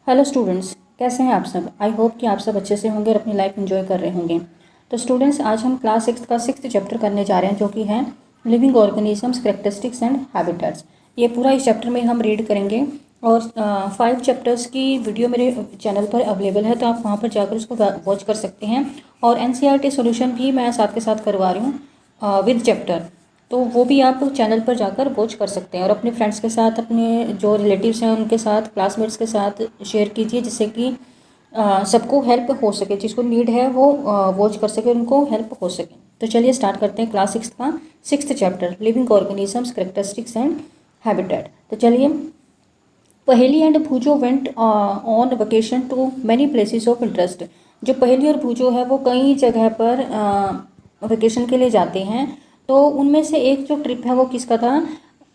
Hello students, कैसे हैं आप सब। आई होप कि आप सब अच्छे से होंगे और अपनी लाइफ एंजॉय कर रहे होंगे। तो स्टूडेंट्स, आज हम क्लास 6 का 6th चैप्टर करने जा रहे हैं, जो कि है living organisms, characteristics and habitats. ये पूरा इस चैप्टर में हम रीड करेंगे और 5 चैप्टर्स की वीडियो मेरे चैनल पर अवेलेबल है, तो आप वहाँ पर जाकर उसको वॉच कर सकते हैं। और NCERT सोल्यूशन भी मैं साथ के साथ करवा रही हूँ विद चैप्टर, तो वो भी आप चैनल पर जाकर वॉच कर सकते हैं। और अपने फ्रेंड्स के साथ, अपने जो रिलेटिव्स हैं उनके साथ, क्लासमेट्स के साथ शेयर कीजिए, जिससे कि सबको हेल्प हो सके, जिसको नीड है वो वॉच कर सके, उनको हेल्प हो सके। तो चलिए स्टार्ट करते हैं क्लास 6 का 6th chapter, living organisms, characteristics and habitat. तो चलिए, Paheli and Bhoojo went on vacation to many places of interest. जो पहेली और भूजो है वो कई जगह पर वेकेशन के लिए जाते हैं। तो उनमें से एक जो ट्रिप है वो किसका था?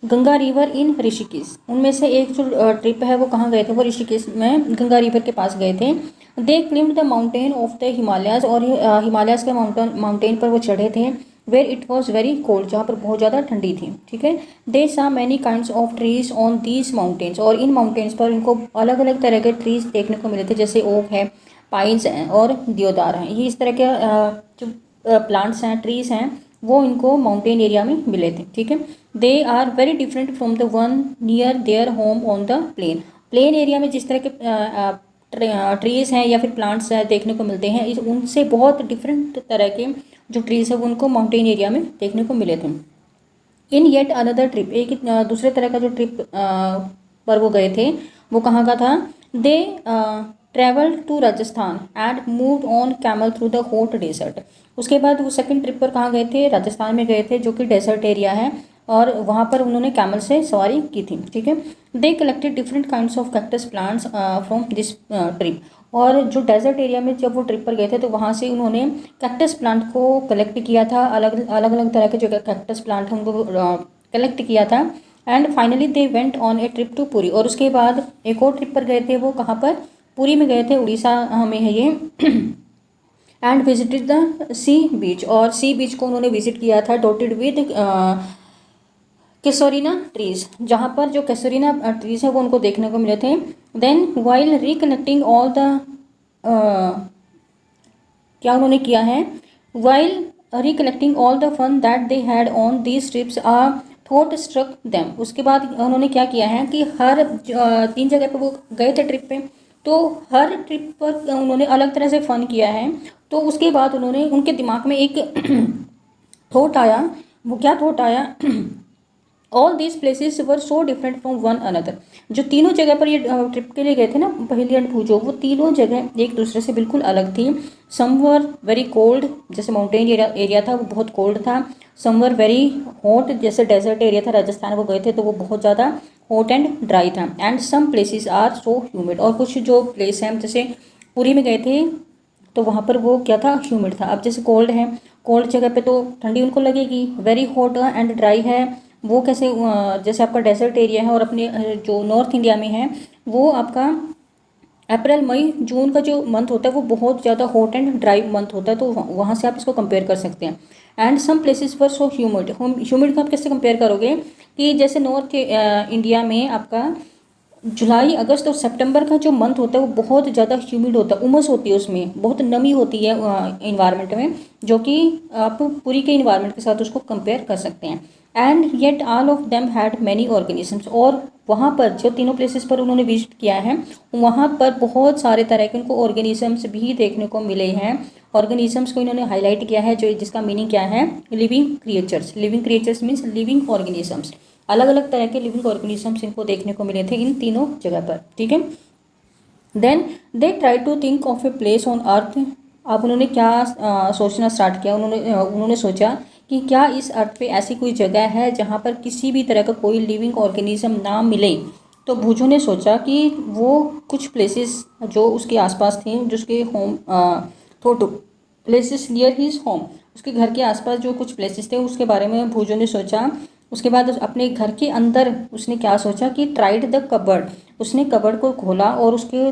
Ganga river in Rishikesh. उनमें से एक जो ट्रिप है वो कहाँ गए थे? वो ऋषिकेश में गंगा रिवर के पास गए थे। They climbed the mountain of the Himalayas, और हिमालयाज के माउंटेन पर वो चढ़े थे। Where it was very cold, जहाँ पर बहुत ज़्यादा ठंडी थी। ठीक है। दे सा many kinds of trees on these mountains, और इन माउंटेन्स पर इनको अलग अलग तरह के ट्रीज देखने को मिले थे, जैसे ओक है, पाइन्स हैं और देवदार हैं। ये इस तरह के जो प्लांट्स हैं, ट्रीज हैं, वो इनको माउंटेन एरिया में मिले थे। ठीक है। They are very different from the one near their home on the plain. Plain area में जिस तरह के ट्रीज हैं या फिर प्लांट्स हैं देखने को मिलते हैं, उनसे बहुत डिफरेंट तरह के जो ट्रीज है वो उनको माउंटेन एरिया में देखने को मिले थे। इन येट अनदर ट्रिप, एक दूसरे तरह का जो ट्रिप पर वो गए थे वो कहाँ का था? They travel to Rajasthan and move on camel through the hot desert. उसके बाद वो सेकंड ट्रिप पर कहाँ गए थे? राजस्थान में गए थे, जो कि डेजर्ट एरिया है, और वहाँ पर उन्होंने कैमल से सवारी की थी। ठीक है। They collected different kinds of cactus plants from this trip. और जो डेजर्ट एरिया में जब वो ट्रिप पर गए थे तो वहाँ से उन्होंने कैक्टस प्लांट को कलेक्ट किया था। अलग अलग तरह के जो कैक्टस प्लांट हैं उनको कलेक्ट किया था। And finally they went on a trip to Puri. और उसके बाद एक और ट्रिप पर गए थे, वो कहाँ पर? पुरी में गए थे, उड़ीसा में है ये। एंड विजिटेड द सी बीच, और सी बीच को उन्होंने विजिट किया था, डॉटेड विद केसोरिना ट्रीज, जहाँ पर जो केसोरिना ट्रीज है वो उनको देखने को मिले थे। Then while reconnecting all the क्या उन्होंने किया है? While recollecting all the fun that they had on these trips a thought struck them. उसके बाद उन्होंने क्या किया है कि हर 3 जगह पे वो गए थे ट्रिप पे, तो हर ट्रिप पर उन्होंने अलग तरह से फ़न किया है। तो उसके बाद उन्होंने, उनके दिमाग में एक थॉट आया। वो क्या थॉट आया? All these places were so different from one another. जो तीनों जगह पर ये ट्रिप के लिए गए थे ना, पहेली एंड भूजो, वो तीनों जगह एक दूसरे से बिल्कुल अलग थी। सम वर वेरी कोल्ड, जैसे माउंटेन एरिया था वो बहुत कोल्ड था। सम वर वेरी हॉट, जैसे डेजर्ट एरिया था, राजस्थान वो गए थे तो वो बहुत ज़्यादा हॉट एंड ड्राई था। And some places are so humid, और कुछ जो प्लेस हैं, जैसे पुरी में गए थे तो वहाँ पर वो क्या था? ह्यूमिड था। अब जैसे कोल्ड है, कोल्ड जगह पे तो ठंडी उनको लगेगी। वेरी हॉट एंड ड्राई है, वो कैसे? जैसे आपका डेजर्ट एरिया है और अपने जो नॉर्थ इंडिया में है, वो आपका अप्रैल मई जून का जो मंथ होता है वो बहुत ज़्यादा हॉट एंड ड्राई मंथ होता है, तो वहाँ से आप इसको कंपेयर कर सकते हैं। एंड सम प्लेसेस पर सो ह्यूमिड। ह्यूमिड को आप कैसे कंपेयर करोगे? कि जैसे नॉर्थ इंडिया में आपका जुलाई, अगस्त और सितंबर का जो मंथ होता है वो बहुत ज़्यादा ह्यूमिड होता है, उमस होती है, उसमें बहुत नमी होती है इन्वायरमेंट में, जो कि आप पूरी के इन्वायरमेंट के साथ उसको कंपेयर कर सकते हैं। And yet all of them had many organisms. और वहाँ पर जो तीनों प्लेसेस पर उन्होंने विजिट किया है, वहाँ पर बहुत सारे तरह के उनको ऑर्गेनिजम्स भी देखने को मिले हैं। ऑर्गेनिजम्स को इन्होंने हाईलाइट किया है, जो जिसका मीनिंग क्या है? Living creatures. Living creatures means living organisms. अलग अलग तरह के लिविंग ऑर्गेनिजम्स इनको देखने को मिले थे इन तीनों जगह पर। ठीक है। Then they try to think of a place on earth. अब उन्होंने क्या सोचना स्टार्ट किया? उन्होंने सोचा कि क्या इस अर्थ पे ऐसी कोई जगह है जहाँ पर किसी भी तरह का कोई लिविंग ऑर्गेनिज्म ना मिले। तो भुजो ने सोचा कि वो कुछ प्लेसेस जो उसके आसपास थे, जो उसके होम थोटो प्लेसेस नियर हिज होम, उसके घर के आसपास जो कुछ प्लेसेस थे उसके बारे में भुजो ने सोचा। उसके बाद अपने घर के अंदर उसने क्या सोचा कि ट्राइड द कबर्ड। उसने कबर्ड को खोला और उसके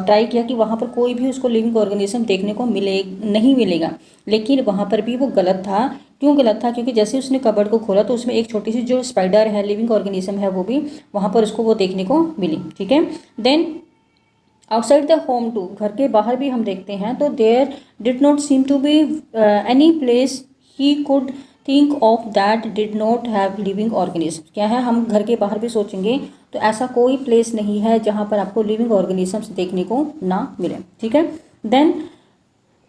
ट्राई किया कि वहाँ पर कोई भी उसको लिविंग ऑर्गेनिज्म देखने को नहीं मिलेगा। लेकिन वहाँ पर भी वो गलत था। क्यों गलत था? क्योंकि जैसे उसने कबर्ड को खोला तो उसमें एक छोटी सी जो स्पाइडर है, लिविंग ऑर्गेनिज्म है, वो भी वहाँ पर उसको वो देखने को मिली। ठीक है। Then outside the home too, घर के बाहर भी हम देखते हैं तो there did not seem to be any place he could think of that did not have living organism. क्या है, हम घर के बाहर भी सोचेंगे तो ऐसा कोई प्लेस नहीं है जहाँ पर आपको लिविंग ऑर्गेनिजम्स देखने को ना मिले। ठीक है, देन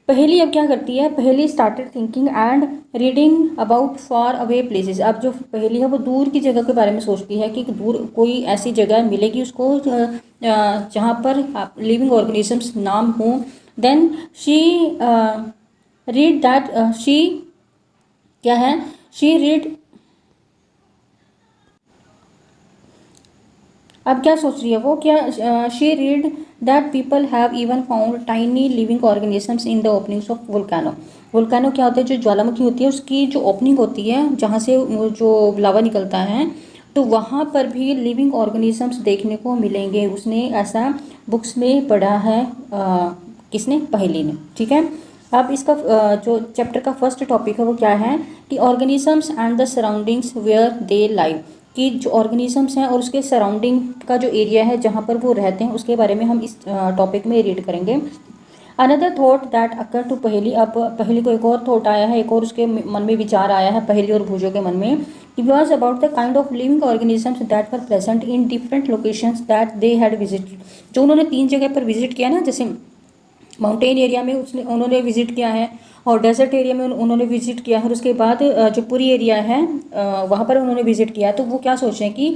पहेली अब क्या करती है, पहेली started thinking and reading about far away places. अब जो पहेली है वो दूर की जगह के बारे में सोचती है कि दूर कोई ऐसी जगह मिलेगी उसको जहाँ पर लिविंग ऑर्गेनिजम्स नाम हो। Then she read that she क्या है, शी रीड, अब क्या सोच रही है वो, क्या she read that people have even found tiny living organisms in the openings of volcano. Volcano क्या होता है, जो ज्वालामुखी होती है उसकी जो ओपनिंग होती है जहाँ से जो लावा निकलता है, तो वहाँ पर भी लिविंग ऑर्गेनिजम्स देखने को मिलेंगे। उसने ऐसा बुक्स में पढ़ा है, किसने, पहेली ने। ठीक है, अब इसका जो चैप्टर का फर्स्ट टॉपिक है वो क्या है कि organisms and the surroundings where they live, कि जो ऑर्गेनिजम्स हैं और उसके सराउंडिंग का जो एरिया है जहाँ पर वो रहते हैं उसके बारे में हम इस टॉपिक में रीड करेंगे। Another thought that occur to Paheli, अब पहेली को एक और थॉट आया है, एक और उसके मन में विचार आया है पहेली और भूजों के मन में। It was about the kind of living organisms that were present in different locations that they had visited. जो उन्होंने 3 जगह पर विजिट किया ना, जैसे माउंटेन एरिया में उन्होंने विजिट किया है और डेजर्ट एरिया में उन्होंने विजिट किया है और उसके बाद जो पूरी एरिया है वहाँ पर उन्होंने विजिट किया। तो वो क्या सोच रहे हैं कि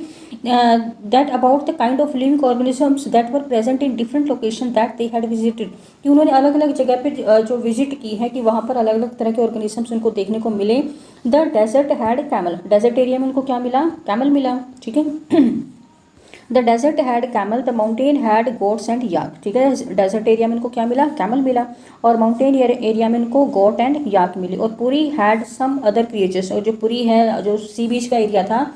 that about the kind of living organisms that were present in different location that they had visited, कि उन्होंने अलग अलग जगह पे जो विजिट की है कि वहाँ पर अलग अलग तरह के ऑर्गेनिजम्स उनको देखने को मिले। The desert had camel, desert area में उनको क्या मिला, कैमल मिला। ठीक है, the desert had camel, the mountain had goats and yak. ठीक है, डेजर्ट एरिया में इनको क्या मिला, कैमल मिला, और माउंटेन एरिया में इनको गोट एंड याक मिली। और पूरी हैड सम अदर क्रिएचर्स, और जो पूरी है, जो सी बीच का एरिया था,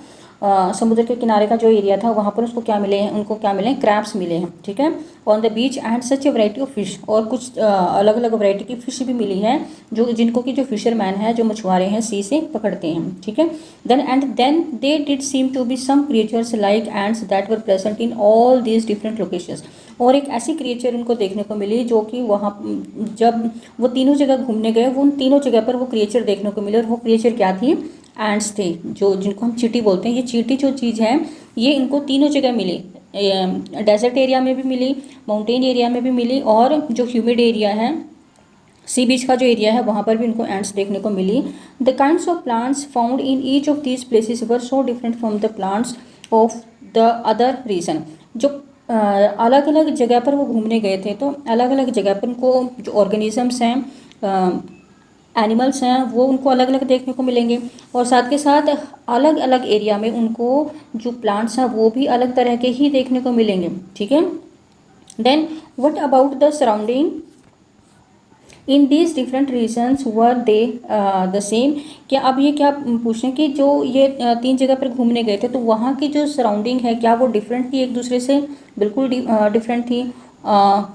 समुद्र के किनारे का जो एरिया था वहाँ पर उसको क्या मिले हैं, उनको क्या मिले हैं, क्रैब्स मिले हैं। ठीक है, on the beach and such A variety of fish, और कुछ अलग अलग वैरायटी की फिश भी मिली है जो जिनको कि जो फिशरमैन है, जो मछुआरे हैं, सी से पकड़ते हैं। ठीक है, then they did seem to be some creatures like ants that were present in all these different locations. और एक ऐसी क्रिएचर उनको देखने को मिली जो कि वहाँ जब वो तीनों जगह घूमने गए, वो उन तीनों जगह पर वो क्रिएचर देखने को मिले। और वो क्रिएचर क्या थी, एंड्स थे, जो जिनको हम चींटी बोलते हैं। ये चींटी जो चीज़ है ये इनको तीनों जगह मिली, डेजर्ट एरिया में भी मिली, माउंटेन एरिया में भी मिली, और जो ह्यूमिड एरिया है, सी बीच का जो एरिया है वहाँ पर भी इनको एंड्स देखने को मिली। The kinds of plants found in each of these places were so different from the plants of the other region. जो अलग अलग जगह पर वो घूमने गए थे तो अलग अलग जगह पर उनको जो ऑर्गेनिजम्स हैं, एनिमल्स हैं, वो उनको अलग अलग देखने को मिलेंगे। और साथ के साथ अलग अलग एरिया में उनको जो प्लांट्स हैं वो भी अलग तरह के ही देखने को मिलेंगे। ठीक है, then what about the surrounding in these different regions were they the same. क्या अब ये क्या पूछ रहे हैं कि जो ये 3 जगह पर घूमने गए थे तो वहाँ की जो सराउंडिंग है क्या वो डिफरेंट थी एक दूसरे से, बिल्कुल डिफरेंट थी,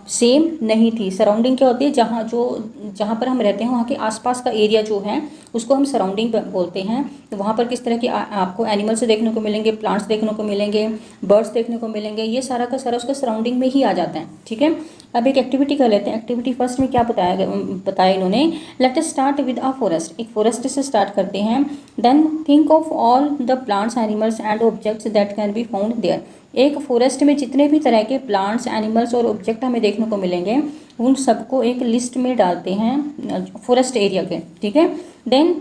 सेम नहीं थी। सराउंडिंग क्या होती है, जहाँ पर हम रहते हैं वहाँ के आसपास का एरिया जो है उसको हम सराउंडिंग बोलते हैं। तो वहाँ पर किस तरह के आपको एनिमल्स देखने को मिलेंगे, प्लांट्स देखने को मिलेंगे, बर्ड्स देखने को मिलेंगे, ये सारा का सारा उसका सराउंडिंग में ही आ जाता है। ठीक है, अब एक एक्टिविटी कर लेते हैं। एक्टिविटी फर्स्ट में क्या बताया इन्होंने, let us start with a forest. एक फॉरेस्ट से स्टार्ट करते हैं। Then think of all the plants, animals and objects that can be found there. एक फॉरेस्ट में जितने भी तरह के प्लांट्स, एनिमल्स और ऑब्जेक्ट हमें देखने को मिलेंगे उन सबको एक लिस्ट में डालते हैं फॉरेस्ट एरिया के। ठीक है, देन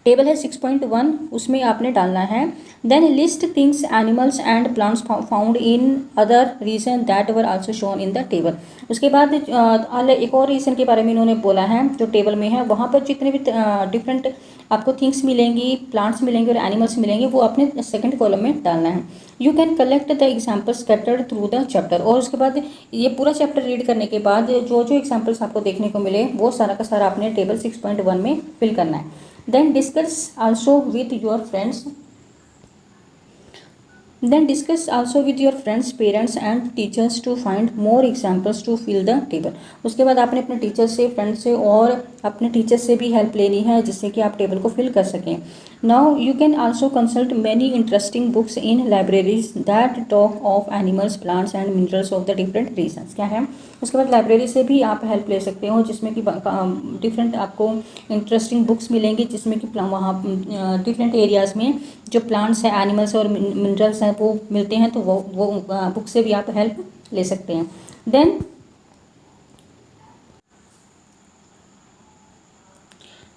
टेबल है 6.1, उसमें आपने डालना है। Then list things, animals and plants found in other region that were also shown in the table. उसके बाद एक और रीजन के बारे में इन्होंने बोला है जो टेबल में है, वहाँ पर जितने भी डिफरेंट आपको थिंग्स मिलेंगी, प्लांट्स मिलेंगे और एनिमल्स मिलेंगे वो अपने सेकंड कॉलम में डालना है। You can collect the examples scattered through the chapter. और उसके बाद ये पूरा चैप्टर रीड करने के बाद जो जो एग्जाम्पल्स आपको देखने को मिले वो सारा का सारा आपने टेबल 6.1 में फिल करना है। Then discuss also with your friends. Then discuss also with your friends, parents and teachers to find more examples to fill the table. उसके बाद आपने अपने टीचर से, फ्रेंड से और अपने टीचर से भी हेल्प लेनी है जिससे कि आप टेबल को फिल कर सकें। Now you can also consult many interesting books in libraries that talk of animals, plants and minerals of the different regions. क्या है, उसके बाद लाइब्रेरी से भी आप हेल्प ले सकते हो जिसमें कि डिफरेंट आपको इंटरेस्टिंग बुक्स मिलेंगी जिसमें कि वहाँ डिफरेंट एरियाज़ में जो प्लांट्स हैं, एनिमल्स और मिनरल्स हैं वो मिलते हैं, तो वो बुक से भी आप हेल्प ले सकते हैं।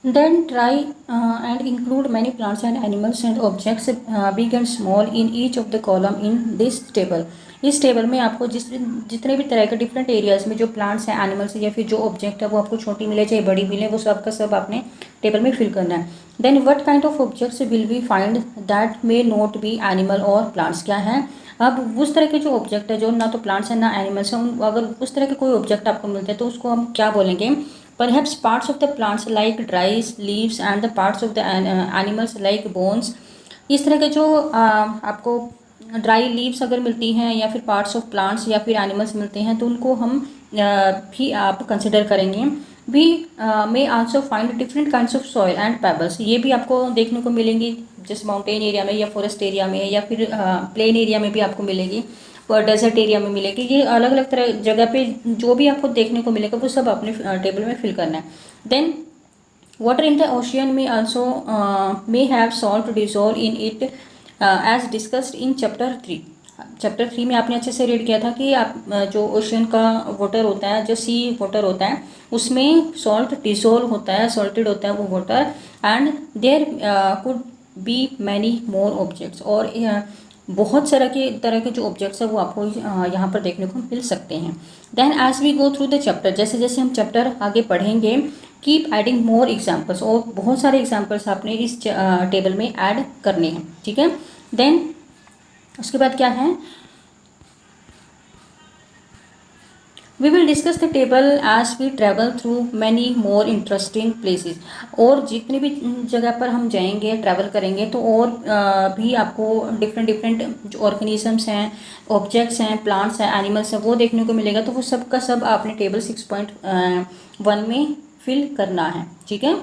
Then try and include many plants and animals and objects big and small in each of the column in this table। इस टेबल में आपको जितने भी तरह के डिफरेंट एरियाज में जो प्लांट्स हैं, एनिमल्स हैं या फिर जो ऑब्जेक्ट है वो आपको छोटी मिले चाहे बड़ी मिले, वो सब का सब आपने टेबल में फिल करना है। Then what kind of objects will we find that may not be animal और प्लांट्स। क्या है, अब उस तरह के जो ऑब्जेक्ट है जो ना तो प्लांट्स हैं ना एनिमल्स हैं, अगर उस तरह के कोई ऑब्जेक्ट आपको मिलते हैं तो उसको हम क्या बोलेंगे, perhaps parts of the plants like dry leaves and the parts of the animals like bones। इस तरह के जो आपको ड्राई लीव्स अगर मिलती हैं या फिर पार्ट्स ऑफ प्लांट्स या फिर एनिमल्स मिलते हैं तो उनको हम भी आप कंसिडर करेंगे। भी may also find different kinds of soil and pebbles. ये भी आपको देखने को मिलेंगी जैसे माउंटेन एरिया में या फॉरेस्ट एरिया में या फिर प्लेन एरिया में भी आपको मिलेगी, और डेजर्ट एरिया में मिलेगी। ये अलग अलग तरह जगह पे जो भी आपको देखने को मिलेगा वो सब अपने टेबल में फिल करना है। Then water in the ocean में also may have salt dissolve in it as discussed in chapter 3। Chapter 3 में आपने अच्छे से रीड किया था कि आप जो ओशियन का वाटर होता है, जो सी वाटर होता है, उसमें सॉल्ट डिजोल्व होता है, सॉल्टेड होता है वो water, and there could be many more objects. और बहुत तरह के जो ऑब्जेक्ट्स हैं वो आपको यहाँ पर देखने को मिल सकते हैं। Then as we go through the chapter, जैसे जैसे हम चैप्टर आगे पढ़ेंगे, कीप एडिंग मोर एग्जाम्पल्स, और बहुत सारे एग्जाम्पल्स आपने इस टेबल में ऐड करने हैं, ठीक है। देन उसके बाद क्या है, we will discuss the table as we travel through many more interesting places. और जितनी भी जगह पर हम जाएंगे, ट्रैवल करेंगे, तो और भी आपको डिफरेंट जो ऑर्गेनिजम्स हैं, ऑब्जेक्ट्स हैं, प्लांट्स हैं, एनिमल्स हैं, वो देखने को मिलेगा। तो वो सब का सब आपने टेबल 6.1 में फिल करना है, ठीक है।